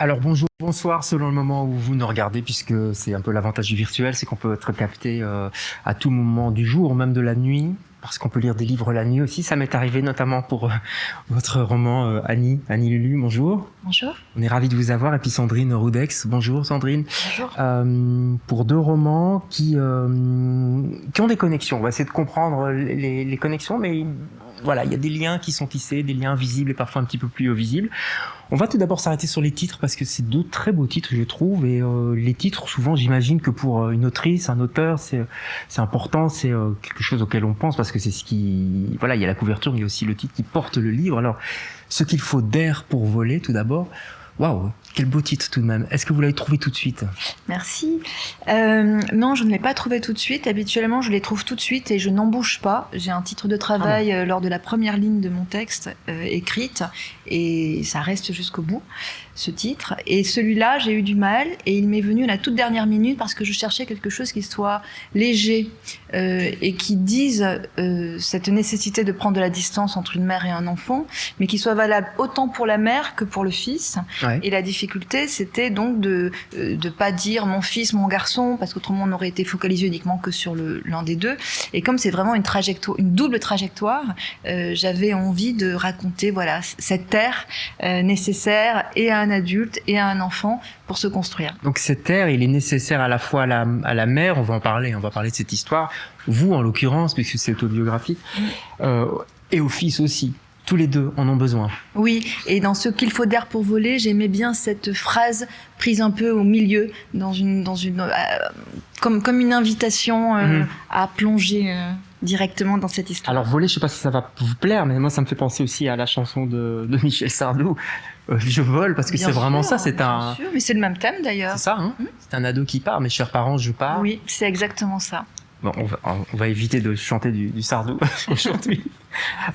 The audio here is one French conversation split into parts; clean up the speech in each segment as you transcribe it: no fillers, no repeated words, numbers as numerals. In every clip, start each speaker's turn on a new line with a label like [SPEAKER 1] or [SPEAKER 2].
[SPEAKER 1] Alors bonjour, bonsoir selon le moment où vous nous regardez, puisque c'est un peu l'avantage du virtuel, c'est qu'on peut être capté à tout moment du jour, même de la nuit, parce qu'on peut lire des livres la nuit aussi. Ça m'est arrivé notamment pour votre roman Annie Lulu, bonjour.
[SPEAKER 2] Bonjour.
[SPEAKER 1] On est ravis de vous avoir, et puis Sandrine Roudex, bonjour Sandrine.
[SPEAKER 2] Bonjour.
[SPEAKER 1] Pour deux romans qui ont des connexions. On va essayer de comprendre les connexions, mais voilà, il y a des liens qui sont tissés, des liens visibles et parfois un petit peu plus visibles. On va tout d'abord s'arrêter sur les titres parce que c'est deux très beaux titres, je trouve. Et les titres, souvent, j'imagine que pour une autrice, un auteur, c'est important, c'est quelque chose auquel on pense parce que c'est ce qui... Voilà, il y a la couverture, il y a aussi le titre qui porte le livre. Alors, ce qu'il faut d'air pour voler, tout d'abord. Waouh, quel beau titre tout de même. Est-ce que vous l'avez trouvé tout de suite ?
[SPEAKER 2] Merci. Non, je ne l'ai pas trouvé tout de suite. Habituellement, je les trouve tout de suite et je n'en bouge pas. J'ai un titre de travail lors de la première ligne de mon texte écrite et ça reste jusqu'au bout, ce titre. Et celui-là, j'ai eu du mal et il m'est venu à la toute dernière minute parce que je cherchais quelque chose qui soit léger et qui dise cette nécessité de prendre de la distance entre une mère et un enfant, mais qui soit valable autant pour la mère que pour le fils. Ouais. Et la difficulté, c'était donc de pas dire mon fils, mon garçon, parce qu'autrement on aurait été focalisé uniquement que sur l'un des deux. Et comme c'est vraiment une double trajectoire, j'avais envie de raconter voilà cette terre nécessaire et à un adulte et à un enfant pour se construire.
[SPEAKER 1] Donc cette air, il est nécessaire à la fois à la mère, on va parler de cette histoire, vous en l'occurrence, puisque c'est autobiographique, et au fils aussi. Tous les deux en ont besoin.
[SPEAKER 2] Oui, et dans ce qu'il faut d'air pour voler, j'aimais bien cette phrase prise un peu au milieu, comme une invitation à plonger directement dans cette histoire.
[SPEAKER 1] Alors voler, je ne sais pas si ça va vous plaire, mais moi ça me fait penser aussi à la chanson de Michel Sardou. Je vole parce que bien c'est sûr, vraiment ça. C'est
[SPEAKER 2] bien sûr, mais c'est le même thème d'ailleurs.
[SPEAKER 1] C'est ça, hein C'est un ado qui part. Mes chers parents, je pars.
[SPEAKER 2] Oui, c'est exactement ça.
[SPEAKER 1] Bon, on va éviter de chanter du Sardou aujourd'hui.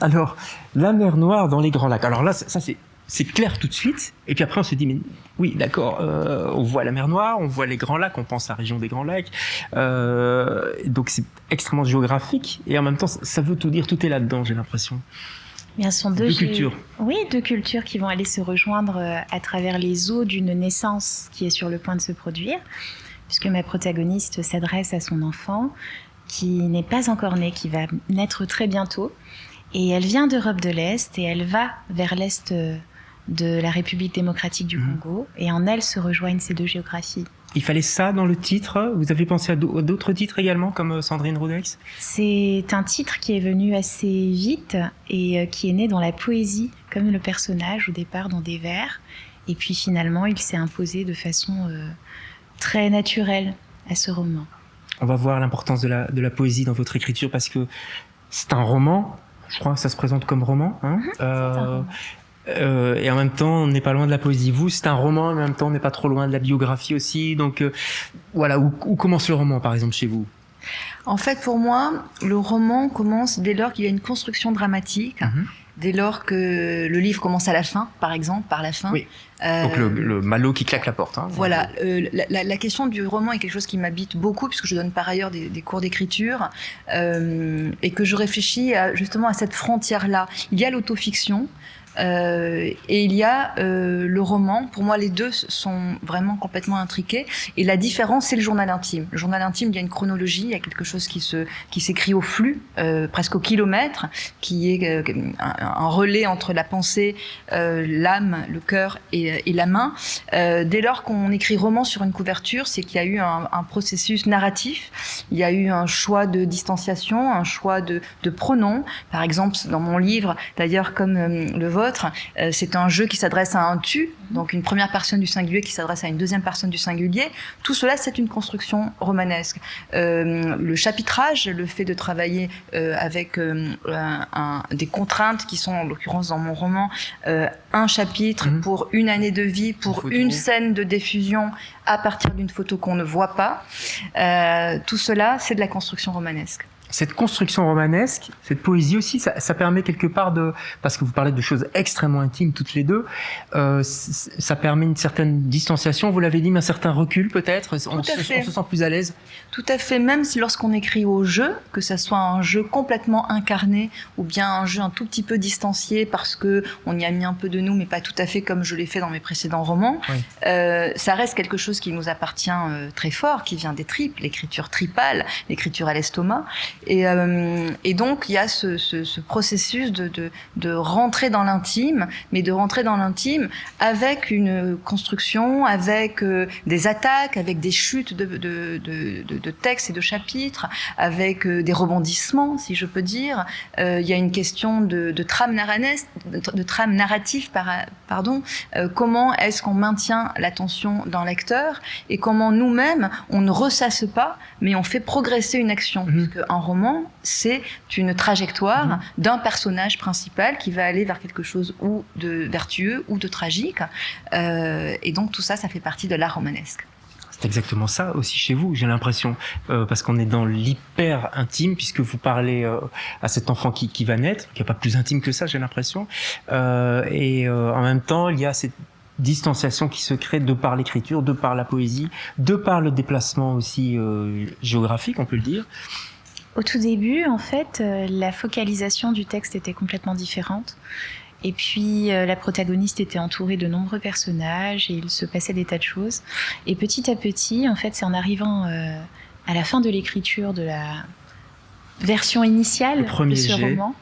[SPEAKER 1] Alors, la mer Noire dans les Grands Lacs. Alors là, ça c'est clair tout de suite. Et puis après, on se dit, mais oui, d'accord, on voit la mer Noire, on voit les Grands Lacs, on pense à la région des Grands Lacs. Donc c'est extrêmement géographique. Et en même temps, ça veut tout dire, tout est là-dedans, j'ai l'impression.
[SPEAKER 3] Bien, ce sont deux
[SPEAKER 1] cultures.
[SPEAKER 3] Oui, deux cultures qui vont aller se rejoindre à travers les eaux d'une naissance qui est sur le point de se produire. Puisque ma protagoniste s'adresse à son enfant qui n'est pas encore né, qui va naître très bientôt. Et elle vient d'Europe de l'Est et elle va vers l'Est de la République démocratique du Congo. Et en elle se rejoignent ces deux géographies.
[SPEAKER 1] Il fallait ça dans le titre. Vous avez pensé à d'autres titres également, comme Sandrine Roudex ?
[SPEAKER 3] C'est un titre qui est venu assez vite et qui est né dans la poésie, comme le personnage au départ dans des vers. Et puis finalement, il s'est imposé de façon... très naturel à ce roman.
[SPEAKER 1] On va voir l'importance de la poésie dans votre écriture parce que c'est un roman, je crois que ça se présente comme roman, hein et en même temps on n'est pas loin de la poésie. Vous, c'est un roman, en même temps on n'est pas trop loin de la biographie aussi, donc voilà, où commence le roman par exemple chez vous ?
[SPEAKER 2] En fait pour moi, le roman commence dès lors qu'il y a une construction dramatique, dès lors que le livre commence à la fin, par exemple, par la fin.
[SPEAKER 1] Oui. Donc le Malo qui claque la porte. Hein,
[SPEAKER 2] voilà, la question du roman est quelque chose qui m'habite beaucoup, puisque je donne par ailleurs des cours d'écriture, et que je réfléchis justement à cette frontière-là. Il y a l'autofiction, et il y a le roman. Pour moi, les deux sont vraiment complètement intriqués. Et la différence, c'est le journal intime. Le journal intime, il y a une chronologie, il y a quelque chose qui s'écrit au flux, presque au kilomètre, qui est un relais entre la pensée, l'âme, le cœur et la main. Dès lors qu'on écrit roman sur une couverture, c'est qu'il y a eu un processus narratif. Il y a eu un choix de distanciation, un choix de pronoms. Par exemple, dans mon livre, d'ailleurs, comme le vôtre, c'est un jeu qui s'adresse à un tu, donc une première personne du singulier qui s'adresse à une deuxième personne du singulier. Tout cela, c'est une construction romanesque. Le chapitrage, le fait de travailler avec des contraintes qui sont, en l'occurrence dans mon roman, un chapitre pour une année de vie, pour une scène de diffusion à partir d'une photo qu'on ne voit pas. Tout cela, c'est de la construction romanesque.
[SPEAKER 1] cette construction romanesque, cette poésie aussi, ça permet quelque part de, parce que vous parlez de choses extrêmement intimes toutes les deux, ça permet une certaine distanciation, vous l'avez dit, mais un certain recul peut-être, on se sent plus à l'aise.
[SPEAKER 2] Tout à fait, même si lorsqu'on écrit au jeu, que ça soit un jeu complètement incarné ou bien un jeu un tout petit peu distancié parce que on y a mis un peu de nous, mais pas tout à fait comme je l'ai fait dans mes précédents romans, oui. Ça reste quelque chose qui nous appartient très fort, qui vient des tripes, l'écriture tripale, l'écriture à l'estomac. Et donc, il y a ce processus de rentrer dans l'intime, mais de rentrer dans l'intime avec une construction, avec des attaques, avec des chutes de textes et de chapitres, avec des rebondissements, si je peux dire. Il y a une question de trame narrative, comment est-ce qu'on maintient l'attention d'un lecteur et comment nous-mêmes, on ne ressasse pas, mais on fait progresser une action. Parce qu'un roman, c'est une trajectoire d'un personnage principal qui va aller vers quelque chose ou de vertueux ou de tragique. Et donc tout ça, ça fait partie de l'art romanesque.
[SPEAKER 1] C'est exactement ça aussi chez vous, j'ai l'impression, parce qu'on est dans l'hyper intime, puisque vous parlez à cet enfant qui va naître, qui n'est pas plus intime que ça, j'ai l'impression. Et en même temps, il y a cette distanciation qui se crée de par l'écriture, de par la poésie, de par le déplacement aussi géographique, on peut le dire.
[SPEAKER 3] Au tout début, en fait, la focalisation du texte était complètement différente. Et puis, la protagoniste était entourée de nombreux personnages et il se passait des tas de choses. Et petit à petit, en fait, c'est en arrivant à la fin de l'écriture de la version initiale de ce roman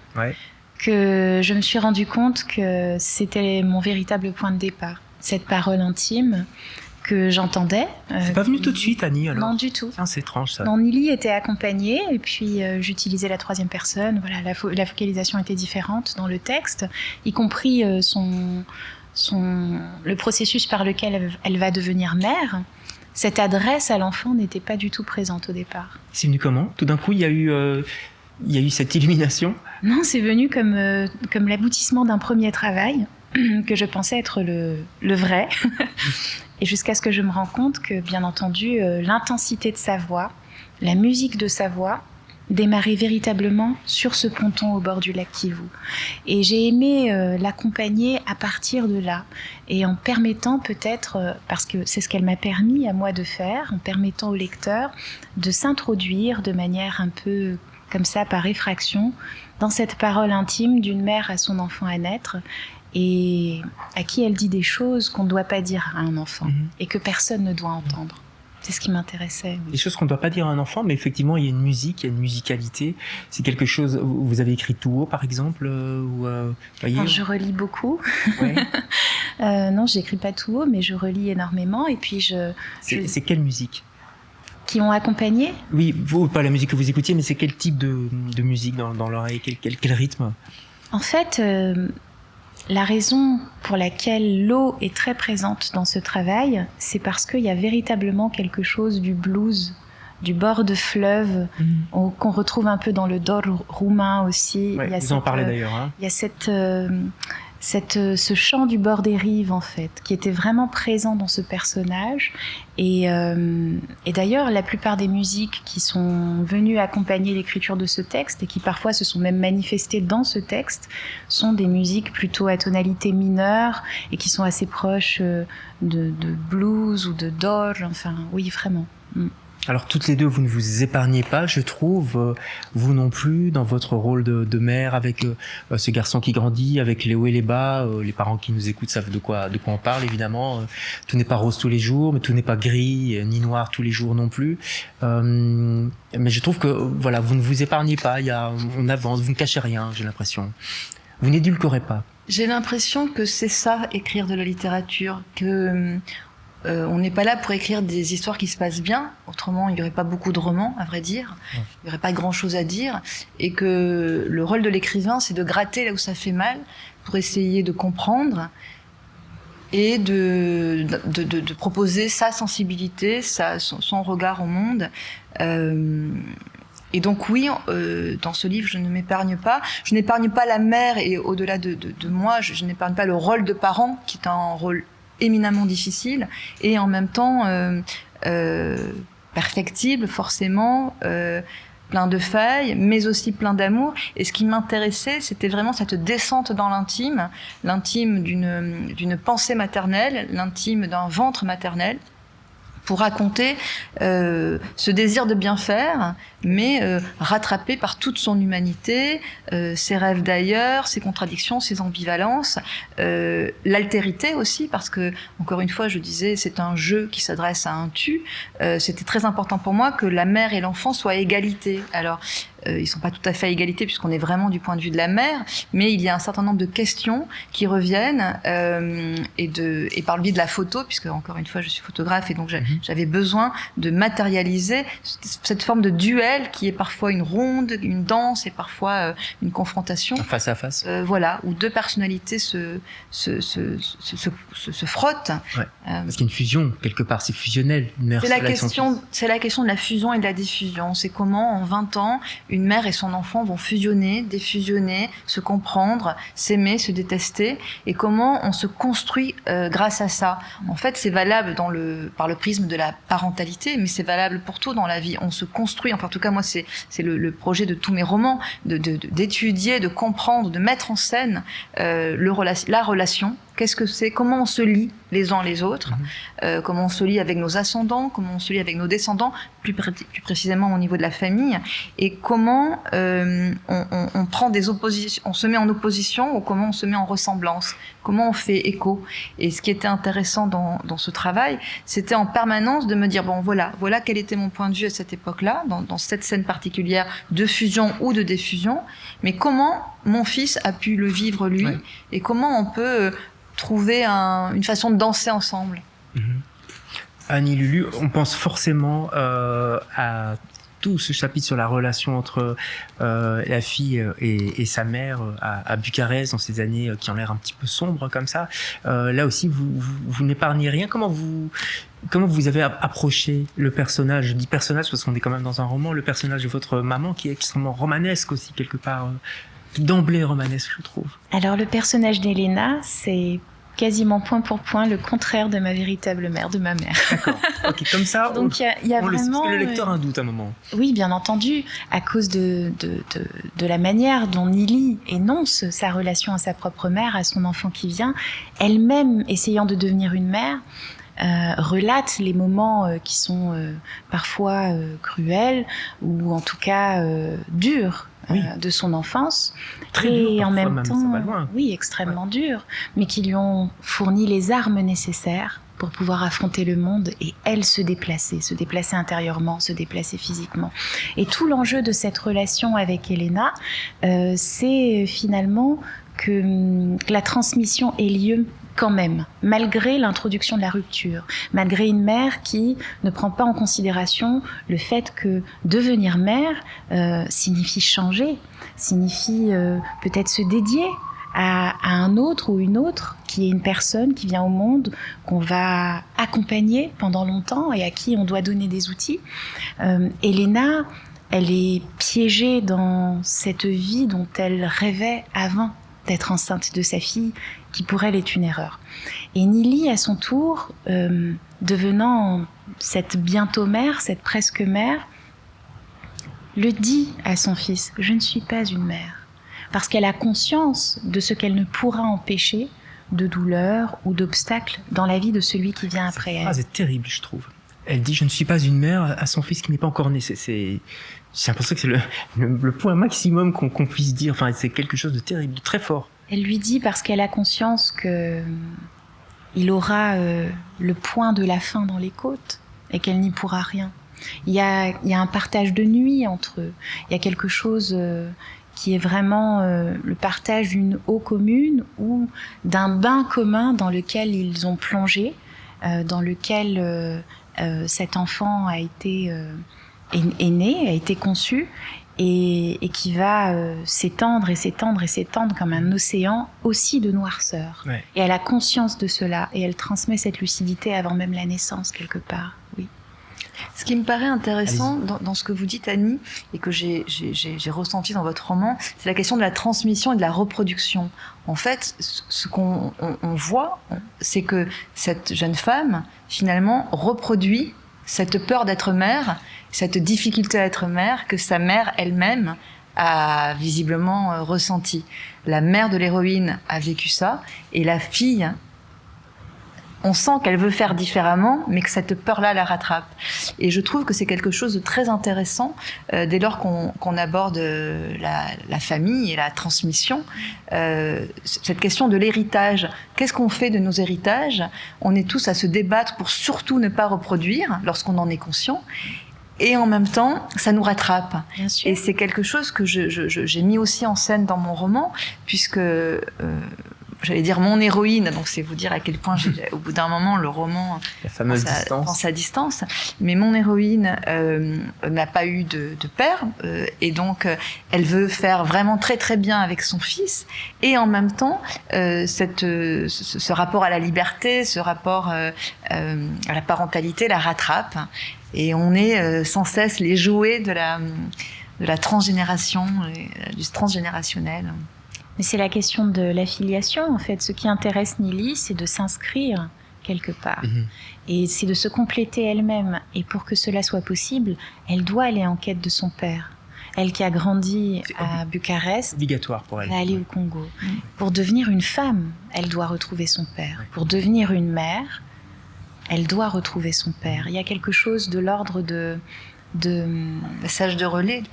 [SPEAKER 3] que je me suis rendu compte que c'était mon véritable point de départ. Cette parole intime que j'entendais.
[SPEAKER 1] C'est pas venu tout de suite, Annie, alors?
[SPEAKER 3] Non, du tout.
[SPEAKER 1] Ah, c'est étrange, ça.
[SPEAKER 3] Non, Nili était accompagnée, et puis j'utilisais la troisième personne. Voilà, la focalisation était différente dans le texte, y compris le processus par lequel elle va devenir mère. Cette adresse à l'enfant n'était pas du tout présente au départ. C'est
[SPEAKER 1] venu comment? Tout d'un coup, il y a eu cette illumination?
[SPEAKER 3] Non, c'est venu comme l'aboutissement d'un premier travail que je pensais être le vrai. Et jusqu'à ce que je me rende compte que, bien entendu, l'intensité de sa voix, la musique de sa voix, démarrait véritablement sur ce ponton au bord du lac Kivu. Et j'ai aimé l'accompagner à partir de là, et en permettant peut-être, parce que c'est ce qu'elle m'a permis à moi de faire, en permettant au lecteur de s'introduire de manière un peu comme ça, par effraction, dans cette parole intime d'une mère à son enfant à naître, et à qui elle dit des choses qu'on ne doit pas dire à un enfant et que personne ne doit entendre. C'est ce qui m'intéressait. Oui.
[SPEAKER 1] Des choses qu'on ne doit pas dire à un enfant, mais effectivement, il y a une musique, il y a une musicalité. C'est quelque chose... Vous avez écrit tout haut, par exemple voyez,
[SPEAKER 3] Alors, je relis beaucoup. Ouais. Non, je n'écris pas tout haut, mais je relis énormément. Et puis
[SPEAKER 1] C'est quelle musique
[SPEAKER 3] qui ont accompagné?
[SPEAKER 1] Oui, pas la musique que vous écoutiez, mais c'est quel type de musique dans l'oreille, quel rythme?
[SPEAKER 3] En fait... La raison pour laquelle l'eau est très présente dans ce travail, c'est parce qu'il y a véritablement quelque chose du blues, du bord de fleuve, qu'on retrouve un peu dans le dor roumain aussi.
[SPEAKER 1] Ouais, vous en parlez d'ailleurs. Hein.
[SPEAKER 3] Il y a ce chant du bord des rives, en fait, qui était vraiment présent dans ce personnage. Et d'ailleurs, la plupart des musiques qui sont venues accompagner l'écriture de ce texte, et qui parfois se sont même manifestées dans ce texte, sont des musiques plutôt à tonalité mineure, et qui sont assez proches de blues ou de doge, enfin, oui, vraiment.
[SPEAKER 1] Alors toutes les deux, vous ne vous épargnez pas, je trouve, vous non plus, dans votre rôle de mère, avec ce garçon qui grandit, avec les hauts et les bas. Les parents qui nous écoutent savent de quoi on parle, évidemment. Tout n'est pas rose tous les jours, mais tout n'est pas gris ni noir tous les jours non plus. Mais je trouve que voilà, vous ne vous épargnez pas. On avance, vous ne cachez rien, j'ai l'impression. Vous n'édulcorez pas.
[SPEAKER 2] J'ai l'impression que c'est ça, écrire de la littérature, que on n'est pas là pour écrire des histoires qui se passent bien, autrement il n'y aurait pas beaucoup de romans, à vrai dire, il n'y aurait pas grand-chose à dire, et que le rôle de l'écrivain, c'est de gratter là où ça fait mal, pour essayer de comprendre, et de proposer sa sensibilité, son regard au monde. Et donc oui, dans ce livre, je ne m'épargne pas. Je n'épargne pas la mère, et au-delà de moi, je n'épargne pas le rôle de parent, qui est un rôle éminemment difficile et en même temps perfectible forcément, plein de failles, mais aussi plein d'amour. Et ce qui m'intéressait, c'était vraiment cette descente dans l'intime, l'intime d'une pensée maternelle, l'intime d'un ventre maternel, pour raconter ce désir de bien faire, mais rattrapé par toute son humanité, ses rêves d'ailleurs, ses contradictions, ses ambivalences, l'altérité aussi, parce que, encore une fois, je disais, c'est un jeu qui s'adresse à un tu. C'était très important pour moi que la mère et l'enfant soient à égalité. Alors, ils ne sont pas tout à fait à égalité puisqu'on est vraiment du point de vue de la mère, mais il y a un certain nombre de questions qui reviennent et par le biais de la photo, puisque encore une fois je suis photographe et donc j'avais besoin de matérialiser cette forme de duel qui est parfois une ronde, une danse et parfois une confrontation.
[SPEAKER 1] Face à face.
[SPEAKER 2] Voilà, où deux personnalités se frottent.
[SPEAKER 1] Ouais. Parce qu'il y a une fusion, quelque part, c'est fusionnel.
[SPEAKER 2] C'est la question de la fusion et de la diffusion. C'est comment en 20 ans, une mère et son enfant vont fusionner, défusionner, se comprendre, s'aimer, se détester, et comment on se construit grâce à ça. En fait, c'est valable par le prisme de la parentalité, mais c'est valable pour tout dans la vie. On se construit, enfin, en tout cas, moi, c'est le projet de tous mes romans, d'étudier, de comprendre, de mettre en scène la relation. Qu'est-ce que c'est? Comment on se lie les uns les autres? Comment on se lie avec nos ascendants? Comment on se lie avec nos descendants? Plus précisément au niveau de la famille. Et comment on prend des oppositions, on se met en opposition ou comment on se met en ressemblance? Comment on fait écho? Et ce qui était intéressant dans ce travail, c'était en permanence de me dire, bon voilà quel était mon point de vue à cette époque-là, dans cette scène particulière de fusion ou de diffusion, mais comment mon fils a pu le vivre lui, et comment on peut trouver une façon de danser ensemble.
[SPEAKER 1] Annie Lulu, on pense forcément à tout ce chapitre sur la relation entre la fille et sa mère à Bucarest dans ces années qui ont l'air un petit peu sombres comme ça. Là aussi, vous n'épargnez rien. Comment vous avez approché le personnage? Je dis personnage parce qu'on est quand même dans un roman. Le personnage de votre maman qui est extrêmement romanesque aussi quelque part. D'emblée romanesque, je trouve.
[SPEAKER 3] Alors le personnage d'Elena, c'est quasiment point pour point le contraire de ma véritable mère, de ma mère.
[SPEAKER 1] D'accord. Ok, comme ça.
[SPEAKER 3] Donc il y a vraiment.
[SPEAKER 1] Le lecteur a un doute à un moment.
[SPEAKER 3] Oui, bien entendu, à cause de la manière dont Nili énonce sa relation à sa propre mère, à son enfant qui vient, elle-même essayant de devenir une mère. Relate les moments qui sont parfois cruels ou en tout cas durs de son enfance.
[SPEAKER 1] Très
[SPEAKER 3] et
[SPEAKER 1] dur,
[SPEAKER 3] en même
[SPEAKER 1] même,
[SPEAKER 3] temps,
[SPEAKER 1] ça va loin.
[SPEAKER 3] oui, extrêmement dur, mais qui lui ont fourni les armes nécessaires pour pouvoir affronter le monde et elle se déplacer intérieurement, se déplacer physiquement. Et tout l'enjeu de cette relation avec Elena, c'est finalement que la transmission ait lieu quand même, malgré l'introduction de la rupture, malgré une mère qui ne prend pas en considération le fait que devenir mère signifie changer, signifie peut-être se dédier à un autre ou une autre qui est une personne qui vient au monde, qu'on va accompagner pendant longtemps et à qui on doit donner des outils. Elena, elle est piégée dans cette vie dont elle rêvait avant d'être enceinte de sa fille, qui pour elle est une erreur. Et Nili, à son tour, devenant cette bientôt mère, cette presque mère, le dit à son fils, « Je ne suis pas une mère », parce qu'elle a conscience de ce qu'elle ne pourra empêcher de douleur ou d'obstacles dans la vie de celui qui vient après elle.
[SPEAKER 1] Cette phrase est terrible, je trouve. Elle dit « Je ne suis pas une mère » à son fils qui n'est pas encore né. J'ai l'impression que c'est le point maximum qu'on puisse dire. Enfin, c'est quelque chose de terrible, de très fort.
[SPEAKER 3] Elle lui dit parce qu'elle a conscience que il aura le point de la fin dans les côtes et qu'elle n'y pourra rien. Il y a un partage de nuit entre eux. Il y a quelque chose qui est vraiment le partage d'une eau commune ou d'un bain commun dans lequel ils ont plongé, dans lequel cet enfant a été est né, a été conçu et qui va s'étendre et s'étendre et s'étendre comme un océan aussi de noirceur.
[SPEAKER 1] Ouais.
[SPEAKER 3] Et elle a conscience de cela et elle transmet cette lucidité avant même la naissance quelque part. Oui.
[SPEAKER 2] Ce qui me paraît intéressant dans ce que vous dites, Annie, et que j'ai ressenti dans votre roman, c'est la question de la transmission et de la reproduction. En fait, ce qu'on voit, c'est que cette jeune femme, finalement, reproduit cette peur d'être mère, cette difficulté à être mère que sa mère elle-même a visiblement ressenti. La mère de l'héroïne a vécu ça, et la fille, on sent qu'elle veut faire différemment, mais que cette peur-là la rattrape. Et je trouve que c'est quelque chose de très intéressant dès lors qu'on aborde la famille et la transmission. Cette question de l'héritage. Qu'est-ce qu'on fait de nos héritages? On est tous à se débattre pour surtout ne pas reproduire lorsqu'on en est conscient. Et en même temps, ça nous rattrape.
[SPEAKER 3] Bien sûr.
[SPEAKER 2] Et c'est quelque chose que j'ai mis aussi en scène dans mon roman, puisque... j'allais dire mon héroïne, donc c'est vous dire à quel point au bout d'un moment le roman
[SPEAKER 1] La fameuse distance.
[SPEAKER 2] prend sa distance. Mais mon héroïne n'a pas eu de père, et donc elle veut faire vraiment très très bien avec son fils, et en même temps ce rapport à la liberté, ce rapport à la parentalité la rattrape, et on est sans cesse les jouets de la transgénération, du transgénérationnel.
[SPEAKER 3] Mais c'est la question de l'affiliation, en fait. Ce qui intéresse Nili, c'est de s'inscrire quelque part. Et c'est de se compléter elle-même. Et pour que cela soit possible, elle doit aller en quête de son père. Elle qui a grandi à Bucarest,
[SPEAKER 1] Obligatoire pour elle.
[SPEAKER 3] va aller au Congo. Pour devenir une femme, elle doit retrouver son père. Pour devenir une mère, elle doit retrouver son père. Il y a quelque chose de l'ordre de
[SPEAKER 2] passage de relais,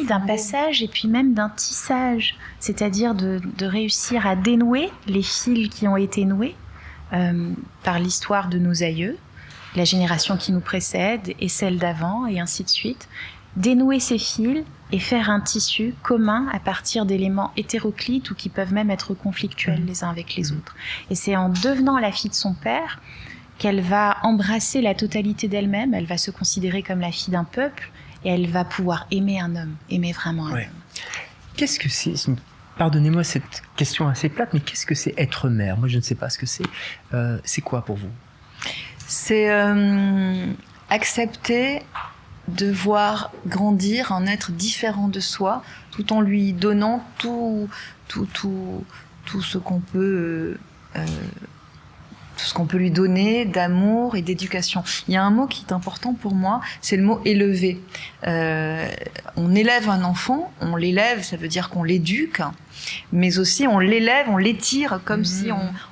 [SPEAKER 3] d'un passage, et puis même d'un tissage, c'est-à-dire de réussir à dénouer les fils qui ont été noués par l'histoire de nos aïeux, la génération qui nous précède et celle d'avant, et ainsi de suite. Dénouer ces fils et faire un tissu commun à partir d'éléments hétéroclites ou qui peuvent même être conflictuels les uns avec les autres. Et c'est en devenant la fille de son père qu'elle va embrasser la totalité d'elle-même, elle va se considérer comme la fille d'un peuple, et elle va pouvoir aimer un homme, aimer vraiment un homme.
[SPEAKER 1] Qu'est-ce que c'est? Pardonnez-moi cette question assez plate, mais qu'est-ce que c'est être mère? Moi, je ne sais pas ce que c'est. C'est quoi pour vous?
[SPEAKER 2] C'est accepter de voir grandir un être différent de soi, tout en lui donnant tout ce qu'on peut... tout ce qu'on peut lui donner d'amour et d'éducation. Il y a un mot qui est important pour moi, c'est le mot élever. On élève un enfant, on l'élève, ça veut dire qu'on l'éduque, mais aussi on l'élève, on l'étire comme si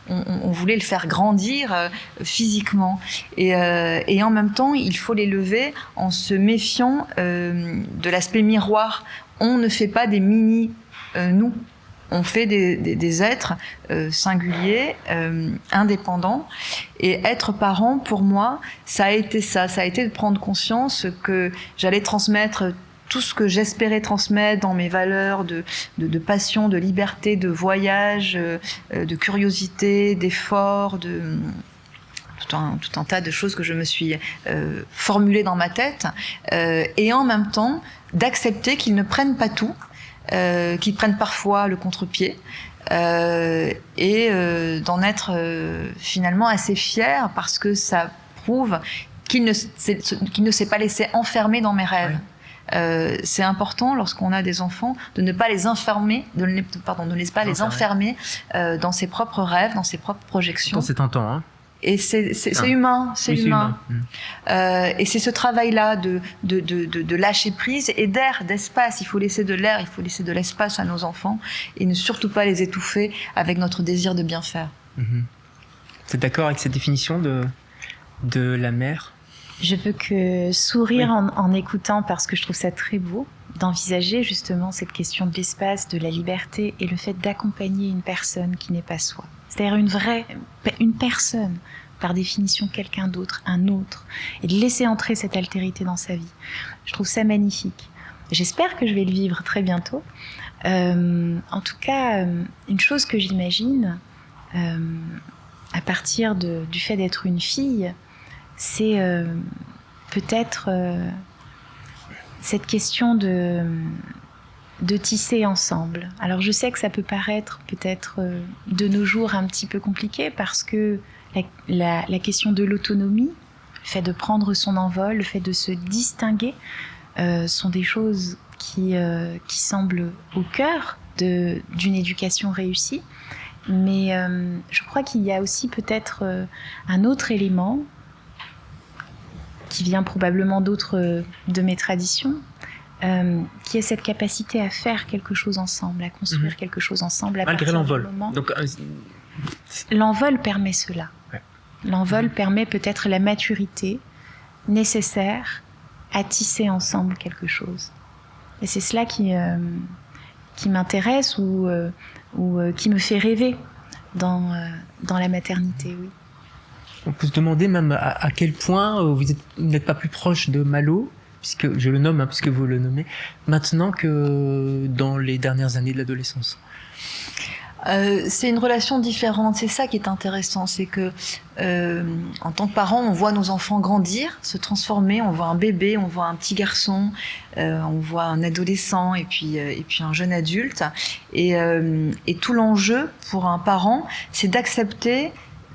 [SPEAKER 2] on voulait le faire grandir physiquement. Et en même temps, il faut l'élever en se méfiant de l'aspect miroir. On ne fait pas des mini-nous. On fait des êtres singuliers, indépendants. Et être parent, pour moi, ça a été ça. Ça a été de prendre conscience que j'allais transmettre tout ce que j'espérais transmettre dans mes valeurs de passion, de liberté, de voyage, de curiosité, d'effort, tout un tas de choses que je me suis formulées dans ma tête. Et en même temps, d'accepter qu'ils ne prennent pas tout, qui prennent parfois le contre-pied, et d'en être finalement assez fier, parce que ça prouve qu'il ne s'est pas laissé enfermer dans mes rêves. C'est important lorsqu'on a des enfants de ne pas les enfermer, de ne pas les enfermer dans ses propres rêves, dans ses propres projections.
[SPEAKER 1] C'est tentant, hein.
[SPEAKER 2] Et c'est humain, c'est humain. Et c'est ce travail-là de lâcher prise et d'espace. Il faut laisser de l'air, il faut laisser de l'espace à nos enfants et ne surtout pas les étouffer avec notre désir de bien faire.
[SPEAKER 1] Vous êtes d'accord avec cette définition de la mère?
[SPEAKER 3] Je peux que sourire en écoutant, parce que je trouve ça très beau d'envisager justement cette question de l'espace, de la liberté et le fait d'accompagner une personne qui n'est pas soi. C'est-à-dire une personne, par définition quelqu'un d'autre, un autre, et de laisser entrer cette altérité dans sa vie. Je trouve ça magnifique. J'espère que je vais le vivre très bientôt. En tout cas, une chose que j'imagine, à partir du fait d'être une fille, c'est peut-être cette question de tisser ensemble. Alors je sais que ça peut paraître peut-être de nos jours un petit peu compliqué, parce que la question de l'autonomie, le fait de prendre son envol, le fait de se distinguer, sont des choses qui semblent au cœur d'une éducation réussie. Mais je crois qu'il y a aussi peut-être un autre élément qui vient probablement de mes traditions, qui est cette capacité à faire quelque chose ensemble, à construire quelque chose ensemble.
[SPEAKER 1] Malgré l'envol.
[SPEAKER 3] Donc, l'envol permet cela. Ouais. L'envol permet peut-être la maturité nécessaire à tisser ensemble quelque chose. Et c'est cela qui m'intéresse ou qui me fait rêver dans la maternité, oui.
[SPEAKER 1] On peut se demander même à quel point vous n'êtes pas plus proche de Malo, puisque je le nomme, puisque vous le nommez, maintenant que dans les dernières années de l'adolescence.
[SPEAKER 2] C'est une relation différente, c'est ça qui est intéressant, c'est que en tant que parents, on voit nos enfants grandir, se transformer, on voit un bébé, on voit un petit garçon, on voit un adolescent et puis un jeune adulte, et tout l'enjeu pour un parent, c'est d'accepter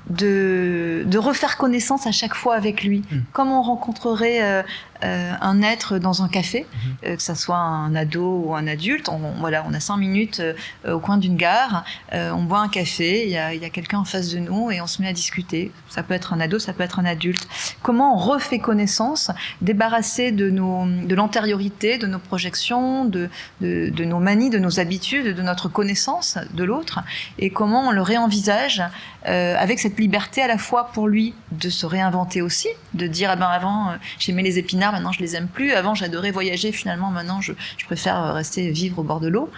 [SPEAKER 2] de refaire connaissance à chaque fois avec lui, comme on rencontrerait un être dans un café, que ça soit un ado ou un adulte. On a 5 minutes au coin d'une gare, on boit un café, il y a quelqu'un en face de nous et on se met à discuter. Ça peut être un ado, ça peut être un adulte. Comment on refait connaissance, débarrassé de l'antériorité, de nos projections, de nos manies, de nos habitudes, de notre connaissance de l'autre, et comment on le réenvisage avec cette liberté à la fois pour lui de se réinventer aussi, de dire avant j'aimais les épinards, maintenant je les aime plus, avant j'adorais voyager, finalement maintenant je préfère rester vivre au bord de l'eau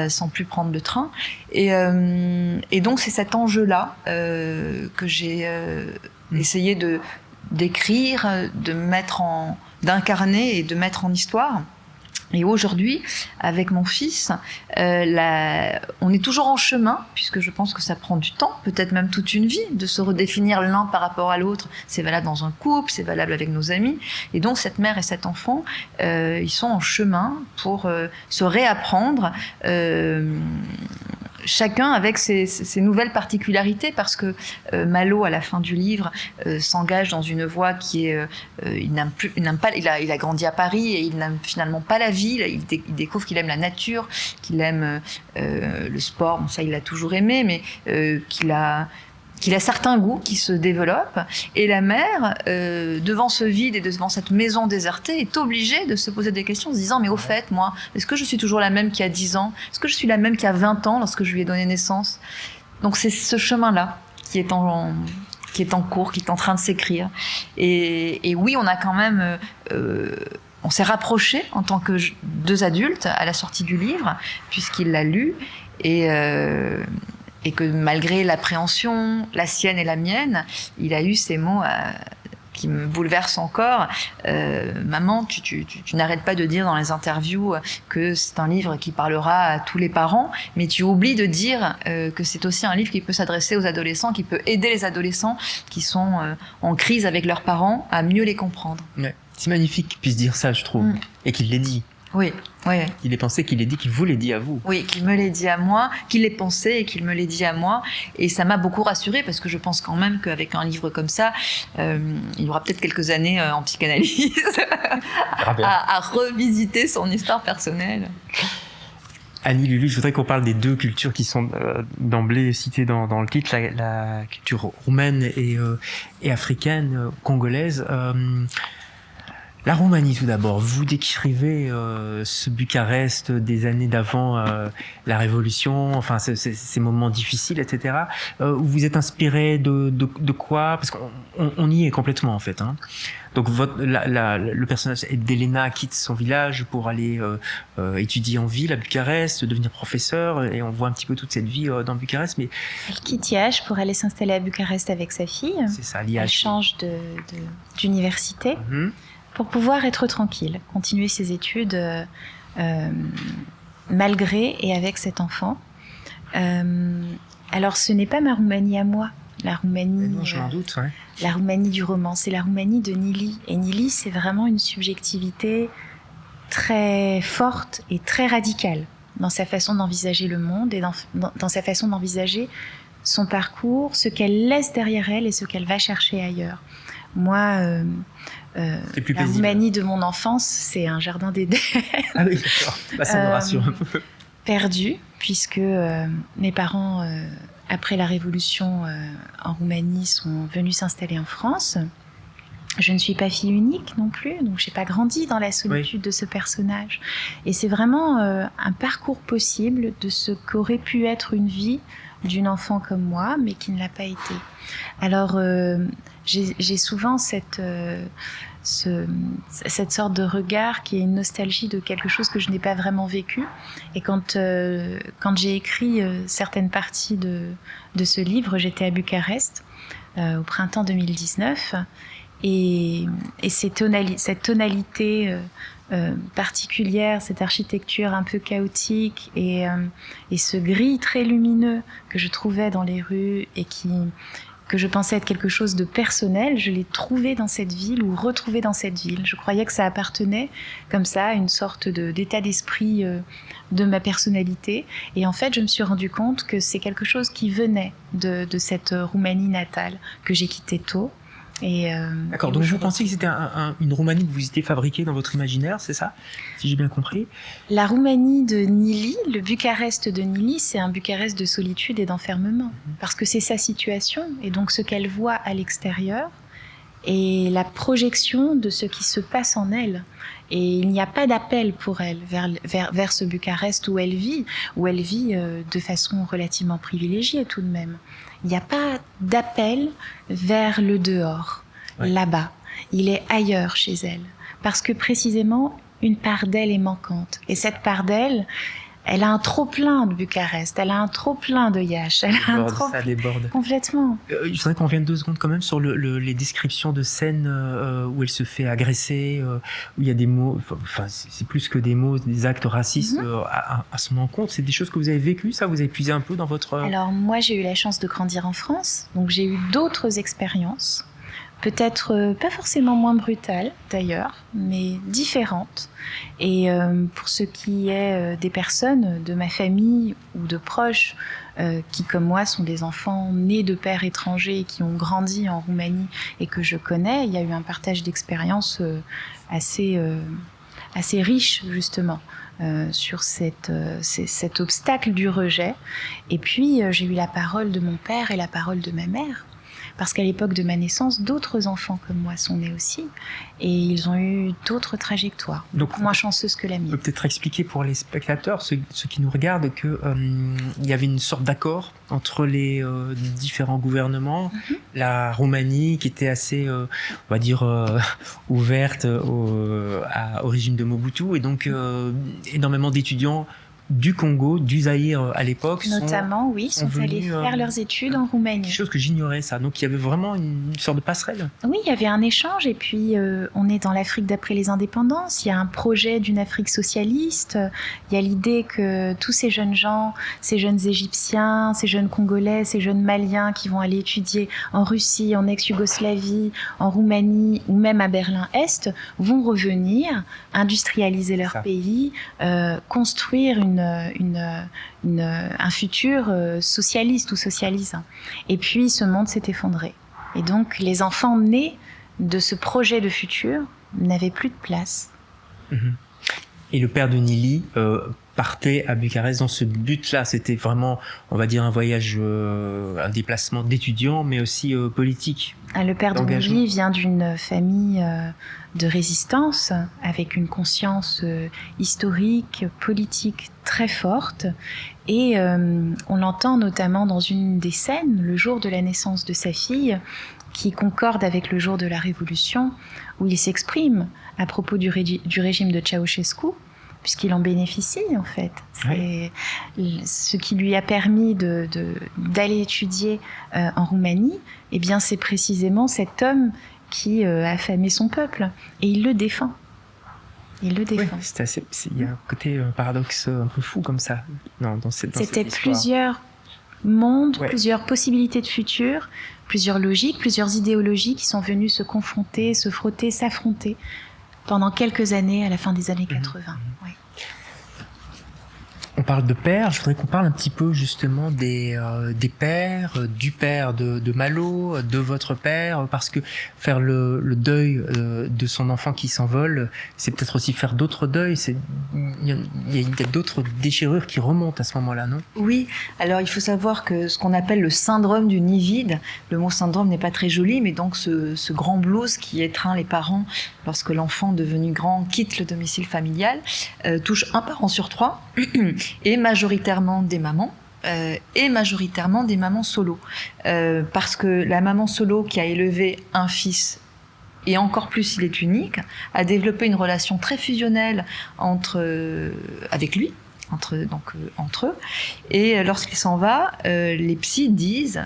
[SPEAKER 2] sans plus prendre le train, et donc c'est cet enjeu-là que j'ai essayé d'écrire, d'incarner et de mettre en histoire. Et aujourd'hui, avec mon fils, on est toujours en chemin, puisque je pense que ça prend du temps, peut-être même toute une vie, de se redéfinir l'un par rapport à l'autre. C'est valable dans un couple, c'est valable avec nos amis. Et donc, cette mère et cet enfant, ils sont en chemin pour se réapprendre, chacun avec ses nouvelles particularités, parce que Malo, à la fin du livre, s'engage dans une voie qui est... il a grandi à Paris et il n'aime finalement pas la ville. Il découvre qu'il aime la nature, qu'il aime le sport, bon, ça il l'a toujours aimé, mais qu'il a certains goûts qui se développent, et la mère, devant ce vide et devant cette maison désertée, est obligée de se poser des questions, en se disant, mais au fait, moi, est-ce que je suis toujours la même qu'il y a 10 ans? Est-ce que je suis la même qu'il y a 20 ans, lorsque je lui ai donné naissance? Donc c'est ce chemin-là qui est en cours, qui est en train de s'écrire. Et oui, on a quand même... on s'est rapprochés en tant que 2 adultes à la sortie du livre, puisqu'il l'a lu, et que malgré l'appréhension, la sienne et la mienne, il a eu ces mots qui me bouleversent encore. Maman, tu n'arrêtes pas de dire dans les interviews que c'est un livre qui parlera à tous les parents, mais tu oublies de dire que c'est aussi un livre qui peut s'adresser aux adolescents, qui peut aider les adolescents qui sont en crise avec leurs parents à mieux les comprendre.
[SPEAKER 1] Ouais. C'est magnifique qu'il puisse dire ça, je trouve, et qu'il l'ait dit.
[SPEAKER 2] Oui, oui.
[SPEAKER 1] Il est pensé, qu'il l'ait dit, qu'il vous l'ait dit à vous.
[SPEAKER 2] Oui, qu'il me l'ait dit à moi, qu'il l'ait pensé et qu'il me l'ait dit à moi. Et ça m'a beaucoup rassurée, parce que je pense quand même qu'avec un livre comme ça, il y aura peut-être quelques années en psychanalyse à revisiter son histoire personnelle.
[SPEAKER 1] Annie, Lulu, je voudrais qu'on parle des 2 cultures qui sont d'emblée citées dans le titre, la culture roumaine et africaine, congolaise. La Roumanie, tout d'abord. Vous décrivez ce Bucarest des années d'avant la Révolution, enfin ces moments difficiles, etc. Vous êtes inspiré de quoi? Parce qu'on y est complètement, en fait. Hein. Donc le personnage d'Elena quitte son village pour aller étudier en ville à Bucarest, devenir professeur, et on voit un petit peu toute cette vie dans Bucarest. Mais
[SPEAKER 3] elle quitte Iași pour aller s'installer à Bucarest avec sa fille.
[SPEAKER 1] C'est ça, l'Iași.
[SPEAKER 3] Elle change d'université. Pour pouvoir être tranquille, continuer ses études malgré et avec cet enfant. Alors ce n'est pas ma Roumanie à moi, la Roumanie,
[SPEAKER 1] non, je m'en doute, ouais.
[SPEAKER 3] La Roumanie du roman, c'est la Roumanie de Nili. Et Nili, c'est vraiment une subjectivité très forte et très radicale dans sa façon d'envisager le monde et dans sa façon d'envisager son parcours, ce qu'elle laisse derrière elle et ce qu'elle va chercher ailleurs. Moi, la Roumanie de mon enfance, c'est un jardin d'Éden.
[SPEAKER 1] Ah oui, d'accord. Bah, ça me rassure un peu.
[SPEAKER 3] Perdu, puisque mes parents, après la Révolution en Roumanie, sont venus s'installer en France. Je ne suis pas fille unique non plus, donc j'ai pas grandi dans la solitude de ce personnage. Et c'est vraiment un parcours possible de ce qu'aurait pu être une vie d'une enfant comme moi, mais qui ne l'a pas été. Alors, j'ai souvent cette sorte de regard qui est une nostalgie de quelque chose que je n'ai pas vraiment vécu. Et quand j'ai écrit certaines parties de ce livre, j'étais à Bucarest au printemps 2019. Et cette tonalité particulière, cette architecture un peu chaotique et ce gris très lumineux que je trouvais dans les rues et que je pensais être quelque chose de personnel, je l'ai trouvé dans cette ville ou retrouvé dans cette ville. Je croyais que ça appartenait comme ça à une sorte d'état d'esprit de ma personnalité. Et en fait, je me suis rendu compte que c'est quelque chose qui venait de cette Roumanie natale que j'ai quittée tôt.
[SPEAKER 1] D'accord, donc vous pensez que c'était une Roumanie que vous étiez fabriquée dans votre imaginaire, c'est ça? Si j'ai bien compris.
[SPEAKER 3] La Roumanie de Nili, le Bucarest de Nili, c'est un Bucarest de solitude et d'enfermement. Parce que c'est sa situation, et donc ce qu'elle voit à l'extérieur, et la projection de ce qui se passe en elle. Et il n'y a pas d'appel pour elle vers ce Bucarest où elle vit de façon relativement privilégiée tout de même. Il n'y a pas d'appel vers le dehors, là-bas. Il est ailleurs chez elle. Parce que précisément, une part d'elle est manquante. Et cette part d'elle, elle a un trop-plein de Bucarest, elle a un trop-plein de Iași,
[SPEAKER 1] ça déborde.
[SPEAKER 3] Complètement.
[SPEAKER 1] Je voudrais qu'on revienne 2 secondes quand même sur les descriptions de scènes où elle se fait agresser, où il y a des mots, enfin c'est plus que des mots, des actes racistes à son encontre. C'est des choses que vous avez vécues, ça? Vous avez puisé un peu dans votre...
[SPEAKER 3] Alors moi j'ai eu la chance de grandir en France, donc j'ai eu d'autres expériences. Peut-être pas forcément moins brutales d'ailleurs, mais différentes. Et pour ce qui est des personnes de ma famille ou de proches qui, comme moi, sont des enfants nés de pères étrangers et qui ont grandi en Roumanie et que je connais, il y a eu un partage d'expériences assez riche justement. Sur cet obstacle du rejet. Et puis j'ai eu la parole de mon père et la parole de ma mère. Parce qu'à l'époque de ma naissance, d'autres enfants comme moi sont nés aussi, et ils ont eu d'autres trajectoires, donc moins chanceuses que la mienne.
[SPEAKER 1] On peut peut-être expliquer pour les spectateurs, ceux qui nous regardent, que il y avait une sorte d'accord entre les différents gouvernements. La Roumanie, qui était assez, on va dire, ouverte au régime de Mobutu, et donc énormément d'étudiants du Congo, du Zaïre à l'époque,
[SPEAKER 3] notamment, sont allés faire leurs études en Roumanie.
[SPEAKER 1] Quelque chose que j'ignorais, ça. Donc il y avait vraiment une sorte de passerelle.
[SPEAKER 3] Oui, il y avait un échange, et puis on est dans l'Afrique d'après les indépendances. Il y a un projet d'une Afrique socialiste. Il y a l'idée que tous ces jeunes gens, ces jeunes Égyptiens, ces jeunes Congolais, ces jeunes Maliens qui vont aller étudier en Russie, en ex-Yougoslavie, en Roumanie ou même à Berlin-Est, vont revenir, industrialiser leur pays, construire un futur socialiste ou socialisant. Et puis ce monde s'est effondré. Et donc les enfants nés de ce projet de futur n'avaient plus de place.
[SPEAKER 1] Et le père de Nili partait à Bucarest dans ce but-là. C'était vraiment, on va dire, un voyage, un déplacement d'étudiants, mais aussi politique.
[SPEAKER 3] Le père de Nili vient d'une famille de résistance, avec une conscience historique, politique très forte. Et on l'entend notamment dans une des scènes, le jour de la naissance de sa fille, qui concorde avec le jour de la Révolution, où il s'exprime à propos du régime de Ceausescu, puisqu'il en bénéficie en fait. C'est ce qui lui a permis d'aller étudier en Roumanie, eh bien c'est précisément cet homme qui a affamé son peuple, et il le défend. Il le défend.
[SPEAKER 1] Oui, il y a un côté paradoxe un peu fou comme ça.
[SPEAKER 3] C'était plusieurs mondes, plusieurs possibilités de futur, plusieurs logiques, plusieurs idéologies qui sont venues se confronter, se frotter, s'affronter pendant quelques années à la fin des années 80.
[SPEAKER 1] On parle de père, je voudrais qu'on parle un petit peu justement des pères, du père de Malo, de votre père, parce que faire le deuil de son enfant qui s'envole, c'est peut-être aussi faire d'autres deuils, il y a d'autres déchirures qui remontent à ce moment-là, non?
[SPEAKER 2] Oui, alors il faut savoir que ce qu'on appelle le syndrome du nid vide, le mot syndrome n'est pas très joli, mais donc ce grand blues qui étreint les parents lorsque l'enfant devenu grand quitte le domicile familial, touche un parent sur 3, et majoritairement des mamans, et majoritairement des mamans solo. Parce que la maman solo qui a élevé un fils, et encore plus s'il est unique, a développé une relation très fusionnelle avec lui, entre eux. Et lorsqu'il s'en va, les psys disent